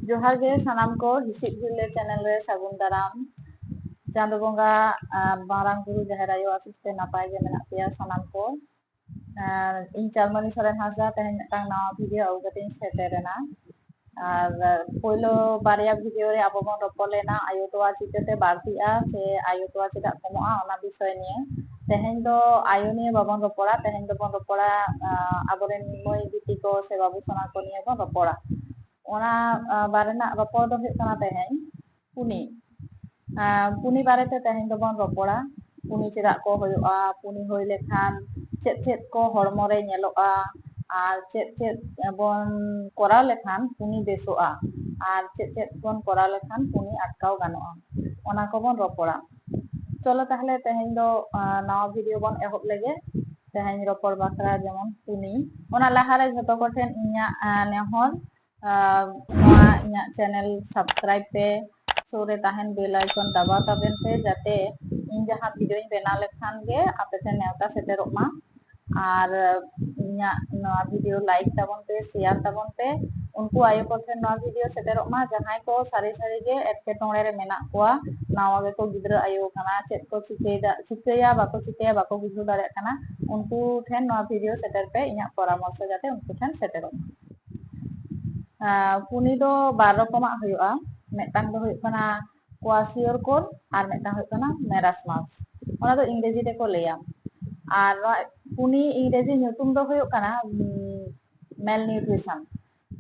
जोहार गे सानाम को हिसिद हुले चैनल रे सागुन दाराम चांदो बंगा मारांग गुरु जहेर आयो आसिस्ते नापाय गे मेना पेया सानाम को इन चालमनी सोरेन हासदा तेहेन मिदटांग नावा भिडियो आगु कतेन सेटेरेना और पहलो बारिया भिडियो रे आबो बन रपड़ लेना आयो तोवा चिकाते बाड़तिआ से आयो तोवा चेदा कमोआ ओना विषय निये तेहेन दो आयो निये बाबन रपड़ा तेहेन दो बन रपड़ा आबोरेन मई बिटी को से बाबू सोना को निये बन रपड़ा ओना बारेना रपड़ दो हुयुग काना तेहेन पुनी पुनी बारेते तेहेन दो बन रपड़ा पुनी चेदा को हुयुगा पुनी होय लेखान चेद चेद को हड़मो रे नेलोगा और चेद चेद बन कराव लेखान पुनी बेसोगा और चेद चेद बन कराव लेखान पुनी अटकाव गानोगा ओना को बन रपड़ा चलो ताहले तेहेन दो नवा भिडियो बन एहब लेगे तेहेन रपड़ बाखरा जेमन पुनी ओना लाहारे झोतो को ठेन इᱧᱟ नेहर नवा इᱧा चैनल सब्सक्राइब पे सोरे ताहेन बेल आइकन दबाव ताबेन पे जाते इन जहां भिडियो बेना लेखान गे आपे ठेन नेवता सेटेरोग मा और इᱧा नवा भिडियो लाइक ताबन पे शेयर ताबन पे उनको आयो को ठेन नवा भिडियो सेटेरोग मा जहां को सारी सारी गे एटकेटोणे रे मेना कोआ नावा गे को गिद्रा आयो काना चेद को चिकैया बाको बुझो दाड़े काना उनको ठेन नवा भिडियो सेटर पे इᱧा परामर्श जाते उनको ठेन सेटेरोग पुनी दो बार रकमा हुयुगा मेटांग दो हुयुग काना क्वासियर कोर और मेटांग हुयुग काना मेरास्मास ओना दो इंग्रेजी ते को लेया और पुनी इंग्रेजी nyutum दो हुयुग काना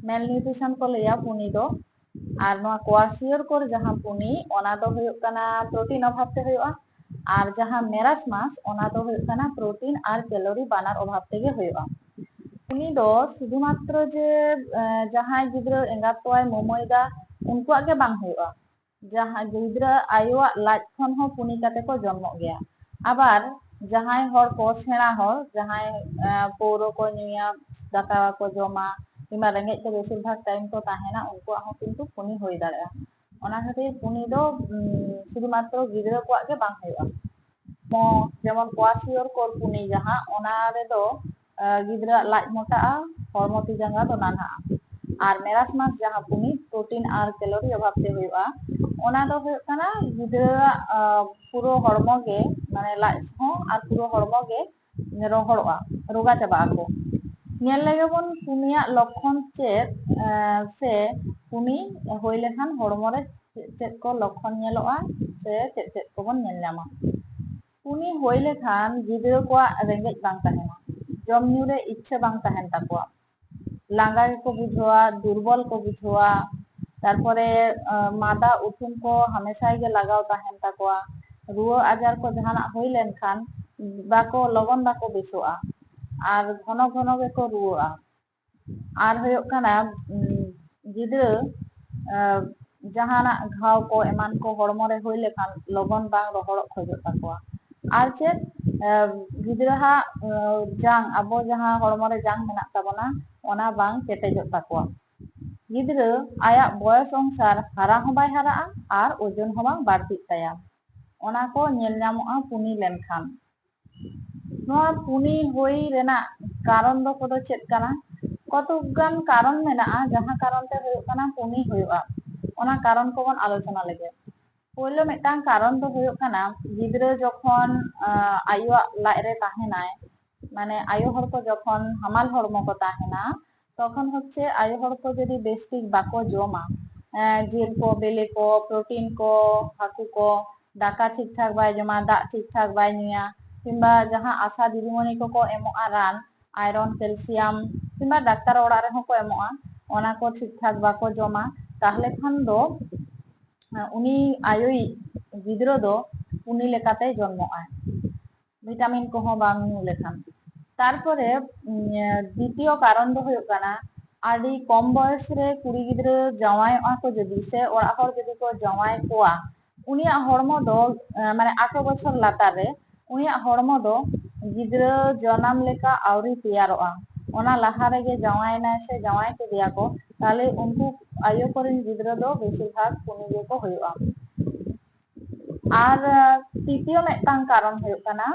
मेलन्यूट्रिशन को लेया पुनी दो और नोआ क्वासियर कोर जहां पुनी ओना दो हुयुग काना प्रोटीन अभाव ते हुयुगा और जहां मेरास्मास ओना दो हुयुग काना प्रोटीन और कैलोरी बानार अभाव तेगे हुयुगा पुनी दो शुधुमात्र जे जहां गिद्रा एंगात तोय मोमोयदा उनको के बांग हुयुगा जहां गिद्रा आयोआ लाज खन हो पुनी काते को जन्म गया आबार जहां हर को सेणा हर जहां पौरो को नुया दाका को जमा किमा रेंगेज के बेसिर भाग टाइम को ताहेना उनको हो किंतु पुनी होय दाड़ेया ओना खातिर पुनी दो शुधुमात्र गिद्रा को के बांग हुयुगा मो जेमन क्वासियर कोर पुनी जहां ओना रे दो गिद्रा लाज मोटा हरमो ती जांगा दो नाना और मेरास्मास जहां पुनी प्रोटीन और कैलोरी अभाव ते हुयुगा ओना दो हुयुग काना गिद्रा पुरो हरमो गे माने लाज हो और पुरो हरमो गे रोहड़ोगा रोगा चाबा को नेल लगे बन पुनिया लक्षण चेद से पुनी होय लेखान हरमो रे चेद को लक्षण नेलोगा से चेद चेद को बन नेल न्यामा पुनी होय लेखान गिद्रा को रेंगेज बांग ताहेना जम न्यू रे इच्छा बांग ताहेन ताकोआ लांगा को बुझोआ दुर्बल को बुझोआ तारपरे मादा उठुम को हमेशा गे लगाव ताहेन ताकोआ रुआ आजार को जहाना होय लेनखान बाको लगन बाको बेसोआ और घन घन गे को रुआ और होयुग काना गिद्रा जहाना घाव को एमान को हरमो रे होय लेखान लगन बांग रोहड़ो खोजो ताकोआ और चेद गिद्रा जांग अब जहां हरमो रे जांग मेना ताबोना ओना बांग केटेजो ताकोआ गिद्रा आया बयस अनुसार हारा हो बाय हारा और ओजन हो बांग बाड़ती ताया ओना को नेल न्यामोआ पुनी लेनखान नोआ पुनी होय रेना कारण दो कोदो चेद काना कतुगान कारण मेना जहां कारण ते हुयुग काना पुनी हुयुगा ओना कारण को बन आलोचना लेगे पहले मिदटांग कारण दो हुयुग काना गिद्रा जखन आयुआ लाज रे ताहेनाय माने आयो हर को जखन हामाल हरमो को ताहेना तखन होच्छे आयो हर को जदि बेस्टिक बाको जमा जिल को बेले को प्रोटीन को हाकु को दाका ठीक ठाक बाय जमा दा ठीक ठाक बाय नुया किंबा जहां आशा दिदिमणि को एमोआ रान आयरन कैल्शियम किंबा डाक्तार ओड़ा रे को एमोआ ओना को ठीक ठाक बाको जमा ताहले खान दो उनी आयोई गिद्रा दो पुनी लेकाते जन्मोआ ভিটামিন को बांग नु लेखान तारपरे द्वितीय कारण दो हुयुग काना आडी कम बयस रे कुड़ी गिद्रा जावायआ को जदि से ओड़ा हर जदि को जावाय कोआ उनिया हरमो दो माने 8 बछर लातार रे उनिया हरमो दो गिद्रा जन्म लेका आवरी तैयारोआ ओना लाहा रे गे जावायना से जावाय के दिया को ताले उनको आयो करेन गिद्रा दो बेसिर भाग पुनी गे को हुयुगा और तृतीय मिदटांग कारण हुयुग काना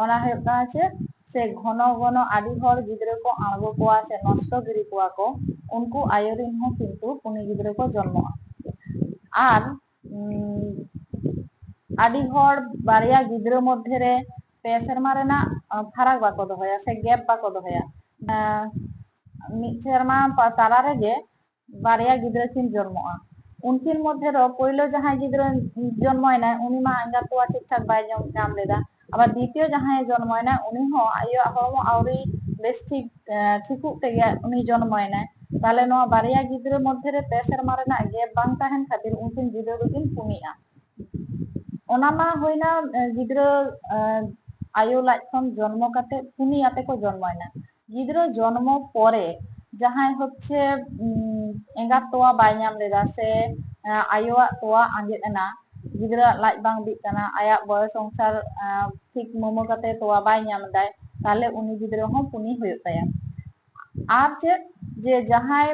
ओना हुयुग काना चे से घन घन आदि हर गिद्रा को आंगो कोआ से नष्ट गिरी कोआ को उनको आयोरिन हो किंतु पुनी गिद्रा को जन्म आर आदि हर बारिया गिद्रा मध्य रे पे सेरमा रेना फाराक बाको दोहया से गैप बाको दोहया मिद सेरमा ताला रेगे बारिया गिद्रा किन जन्मोआ उनकिन मध्य रो पहिलो जहां गिद्रा जन्मयना उनी मा एंगात तोवा ठीक ठाक बाय नाम लेदा आबार द्वितीय जहां जन्मयना उनी हो आयो हरमो आवरी बेस ठीक ठिकु तेगे उनी जन्मयना ताले नो बारिया गिद्रा मध्य रे पे सेरमा रेना गैप बांग ताहेन खातिर उनकिन गिद्रा दोकिन पुनिया ओना मा होइना गिद्रा आयो लाज खन जन्म काते पुनियाते को जन्मयना गिद्रा जन्म परे जहां होच्छे एंगात तोवा बाय नाम लेदा से आयोआ तोवा आंजेद एना गिद्रा लाज बांग बिक काना आया बयस संसार ठीक मोमो काते तोवा बाय नाम दाय ताले उनी गिद्रा हो पुनी होयो ताया आर चेद जे जहां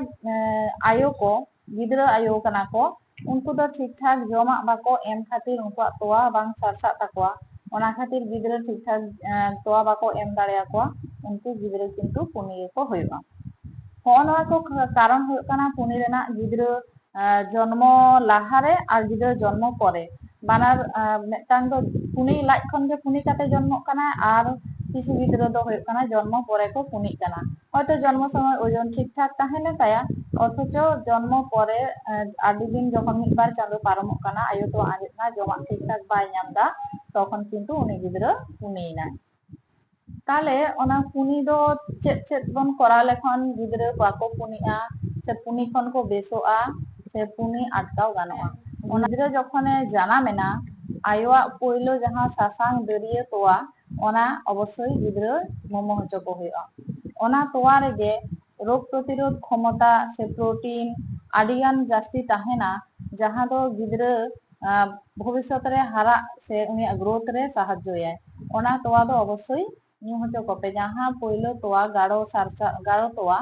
आयो को गिद्रा आयो कना को उनको तो ठीक ठाक जमा बाको एम खातिर उनको तोवा बांग सरसा ताकोआ ओना खातिर गिद्रा ठीक ठाक तोवा बाको एम दाड़ेया कोआ उनको गिद्रा किंतु पुनी को होयोआ होनवा को कारण होयो काना पुनी रेना गिद्रा जन्म लाहारे और गिद्रा जन्म परे बानार मेटांग दो पुनी लाज खन गे पुनी काते जन्म काना और किछु गिद्रा दो होयो काना जन्म परे को पुनी काना হয়তো জন্ম সময় ওজন ঠিকঠাক তাহেলে তায়া অথচ জন্ম পরে আদি দিন যখন মিটবার চাঁদো পারমক কানা আয়ো তো আজেত না জমা ঠিকঠাক বাই নামদা তখন কিন্তু উনি गिद्रा পুনি না তাহলে ওনা পুনি দো চেত চেত বন করা লেখন गिद्रा বাকো পুনিয়া সে পুনি খন কো বেসোआ সে পুনি আটকাও গানোआ ওনা गिद्रा যখনে জানামেনা আয়োয়া পয়লো যাহা সাসাং দরিয়ে তোয়া ওনা অবশ্যই गिद्रा মোমো হচো কো হইয়া ओना तोवा रेगे रोग प्रतिरोध क्षमता से प्रोटीन आदिगान जास्ती ताहेना जहां दो गिद्रा भविष्यत रे हारा से उनी ग्रोथ रे साहाय्य ओना तोवा दो अवश्य ᱧᱩ हचो कोपे जहां पहिलो तोवा गाढ़ो सारसा गाढ़ो तोवा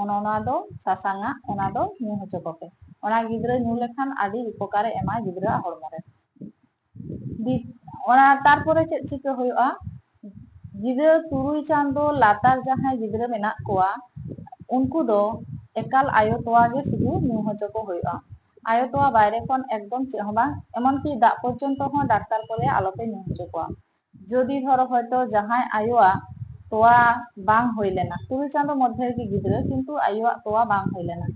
ओना दो सासांगा ओना दो ᱧᱩ हचो कोपे ओना गिद्रा ᱧᱩ लेखान आदि उपकारे एमा गिद्रा हड़मो रे ओना तारपरे चेद चिका होयोआ गिद्रा तुरुई चांदो लातार जहां गिद्रा मेना कोआ उनको दो एकाल आयो तोवा गे सुधु ᱧᱩ हचो को होयोआ आयो तोवा बायरे कोन एकदम चेद हों बांग एमन की दाग पर्यन्तो हों डाक्तार कोले आलोपे ᱧᱩ हचो कोआ जदि धरो हयतो जहां आयोआ तोवा बांग होई लेना तुरुई चांदो मध्य की गिद्रा किंतु आयोआ तोवा बांग होई लेना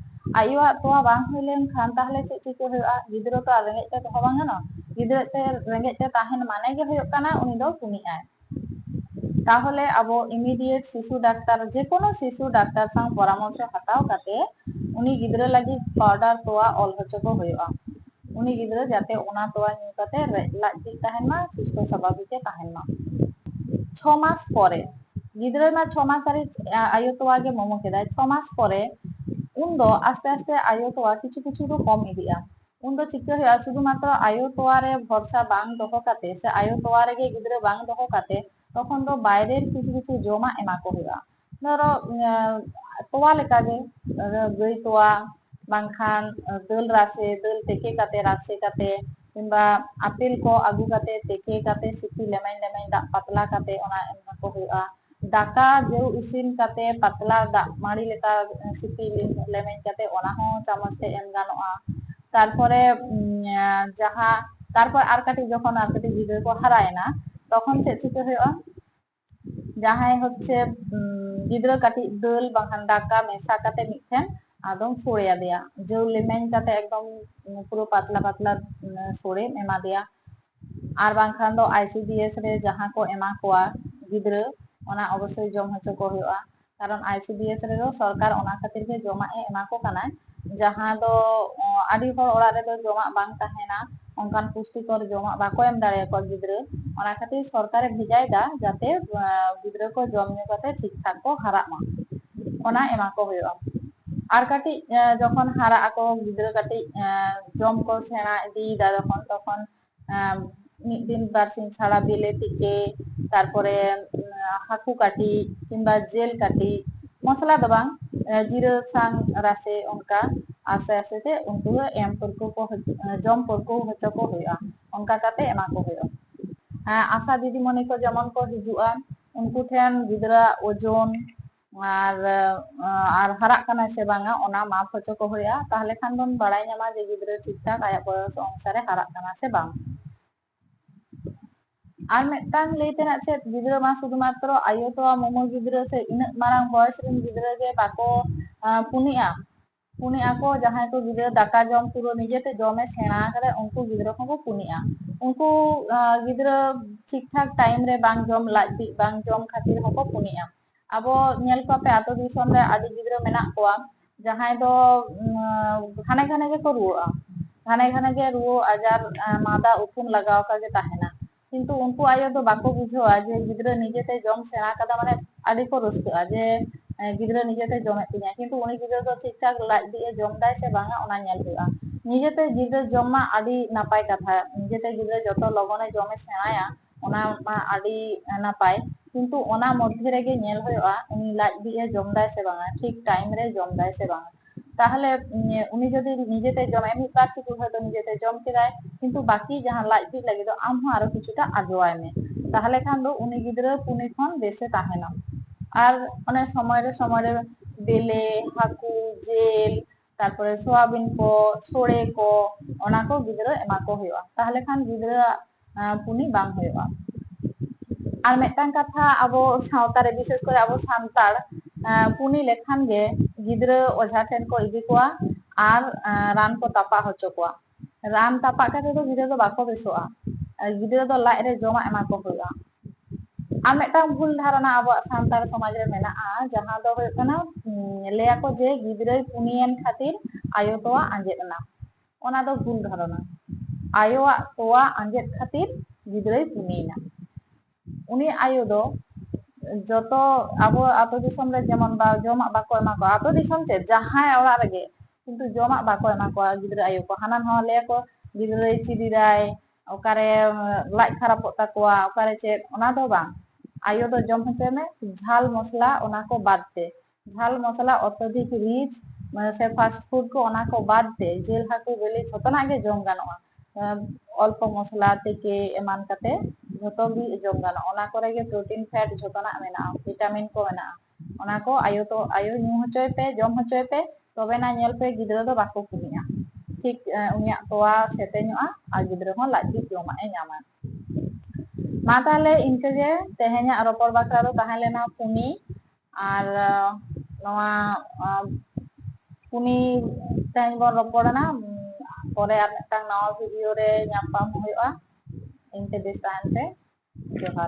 आयोआ तोवा बांग होई लेन खान ताहले चेद चिका होयोआ गिद्रा तो रेंगेज ते दोहो बांग गानो गिद्रा ते रेंगेज ते ताहेन माने गे होयो काना उनी दो पुनिआय তাহলে আবো ইমিডিয়েট শিশু ডাক্তার যে কোনো শিশু ডাক্তার সাং পরামর্শ হাতাও কাতে উনি गिद्रा লাগি পাউডার তোয়া অল হচো কো হইয়া উনি गिद्रा যাতে ওনা তোয়া নিউ কাতে লাজ ঠিক তাহেন মা সুস্থ স্বাভাবিক তাহেন মা 6 মাস পরে गिद्रा মা 6 মাস তারি আয়ু তোয়া গে মোমো কেদায় 6 মাস পরে উন্দো আস্তে আস্তে আয়ু তোয়া কিছু কিছু তো কম ইদিয়া उन चिका हुआ शुधुमात्र आयो तोवारे भरसा बांग दोहो काते से आयो तोवारे गे गिद्रा बांग दोहो काते तखन दो बायरेर किछु किछु जमा एमा को हुआ धरो तोवा लेका गे गई तोवा बांखान दल रासे दल तेके काते किंबा आपेल को आगु काते तेके काते सिपि लेमेन लेमेन दा पतला काते ओना एमा को हुआ दाका जो इसिन काते पतला दा माड़ी लेका सिपि लेमेन काते ओना हो चामच ते एम गानोआ তারপরে যাহা তারপর আর কাটি যখন আর কাটি गिद्रा को হারায়না তখন চেদ চিকা হইয়া যাহাই হচ্ছে गिद्रा কাটি দল বাহান ডাকা মেশা কাতে মিঠেন আদম সোড়িয়া দেয়া যে লেমেন কাতে একদম পুরো পাতলা পাতলা সোড়ে এমা দেয়া আর বাংখান দো আইসিডিএস রে যাহা को এমা কোয়া गिद्रा ওনা অবশ্যই জম হচো কো হইয়া কারণ আইসিডিএস রে সরকার ওনা খাতির গে জমা এমা को কানায় जहां दो आदि हर ओड़ा रे दो जमा बांग ताहेना ओंकान पुष्टिकर जमा बाको एम दाड़े को गिद्रा ओना खातिर सरकारे भेजाय दा जाते गिद्रा को जम ᱧᱩ काते ठीक ठाक को हारा मा ओना एमा को होयो आर काटी जखन हारा आको गिद्रा काटी जम को सेना इदी दा जखन तखन मिद दिन बारसिन छाड़ा बिले टिके तारपरे हाकु काटी किंबा जेल काटी मसला दो बांग जीरा सांग रासे उनका आसे आसे ते उनको एम परको को जम परको हचो को होया उनका काते एमा को होया आशा दीदी मने को जेमन को हिजुआ उनको ठेन गिद्रा ओजन और हराक कना से बांगा ओना माप होचो को होया ताहले खान बन बाड़ाय ᱧᱟᱢᱟ जे गिद्रा ठीक ठाक आया बयस अनुसारे हराक कना से बांग আর মিদটাং লই তেনা ছে गिद्रा मा শুধুমাত্র আয়ো তো মোমো गिद्रा से ইনা মারাং বয়স রিন गिद्रा गे बाको पुनिया पुनिया को जहां को गिद्रा दाका जम पुरो निजेते जमे सेना करे उनको गिद्रा को पुनिया उनको गिद्रा ठीक ठाक टाइम रे बांग जम लाज बि बांग जम खातिर हको पुनिया अब नेल को पे आतो दिसम रे आदि गिद्रा मेना कोआ जहां दो घाने घाने के को रुआ घाने घाने के रुओ आजार मादा उपुन लगाव का के ताहेना किंतु उनको आयो तो बाको बुझोआ जे गिद्रा निजेते जम सेना कदा माने आदि को रस्का जे गिद्रा निजेते जमे तिया किंतु उनी गिद्रा तो ठीक ठाक लाज दिए जम दाय से बांगा ओना नेल हुआ निजेते गिद्रा जम मा आदि नापाय कथा निजेते गिद्रा जतो लगने जमे सेनाया ओना मा आदि नापाय किंतु ओना मध्य रेगे नेल हुआ उनी लाज दिए जम दाय से बांगा ठीक टाइम रे जम दाय से बांगा তাহলে উনি যদি নিজেতে জমে আমি পাচ্ছি হয়তো নিজেতে জম কেদায় কিন্তু বাকি যাহা লাজ বি লাগি তো আম হো আরো কিছুটা আজোয়ায় মে তাহলে খান দো উনি গিদ্রা পুনি খন দেশে তাহেনা আর মানে সময় বেলে হাকু জেল তারপরে সোয়াবিন কো সোড়ে কো ওনা কো গিদ্রা এমা কো হইয়া তাহলে খান গিদ্রা পুনি বাং হইয়া আর মেটাং কথা আবো সাঁওতারে বিশেষ করে আবো সান্তাড় पुनी लेखान गे गिद्रा ओझा ठेन को इदी कोआ और रान को तापा होचो कोआ रान तापा काते तो गिद्रा दो बाको बेसोआ गिद्रा दो लाज रे जमा एमा को होया आ मेटांग भूल धारणा अब सान्ताड़ समाज रे मेना जहां दो होय कना लेया को जे गिद्रा पुनियन खातिर आयो तोआ आंजेदना ओना दो भूल धारणा आयोआ तोआ आंजेद खातिर गिद्रा पुनियना उनी आयो दो जतो अब आतो दिसम रे जेमन बा जमा बाको एमा को आतो दिसम चे जहां ओरा रेगे किंतु जमा बाको एमा को गिद्रा आयो को हानान हो ले को गिद्रा चिदिराय ओकारे लाज खरापो ताकोआ ओकारे चे ओना दो बांग आयो दो जम होचे में झाल मसला ओना को बादते झाल मसला अत्यधिक रिच से फास्ट फूड को ओना को बादते जेल हाकु बेले छतना गे जम गानोआ अल्प मसला থেকে এমান কাতে যত গি জম গানো ওনা করে গে প্রোটিন ফ্যাট যতনা মেনা ভিটামিন को মেনা ওনা को आयो तो आयो न्यू हचोय पे जम हचोय पे तबे ना नेल पे गिद्रा दो बाको पुनिया ठीक उनिया तोआ सेतेñoa आ गिद्रा हो लाजि जमा ए ᱧामा मा ताले इनके गे तेहेña रोपर बाकरा दो ताहे लेना पुनी আর नोआ पुनी तेहेñ बन रोपड़ना পরে আর একটা নয়া ভিডিও রে ᱧᱟᱯᱟᱢ ᱦᱩᱭᱩᱜᱼᱟ ᱤᱱᱠᱟᱹ ᱵᱮᱥ ᱛᱟᱦᱮᱱ ᱯᱮ ᱡᱚᱦᱟᱨ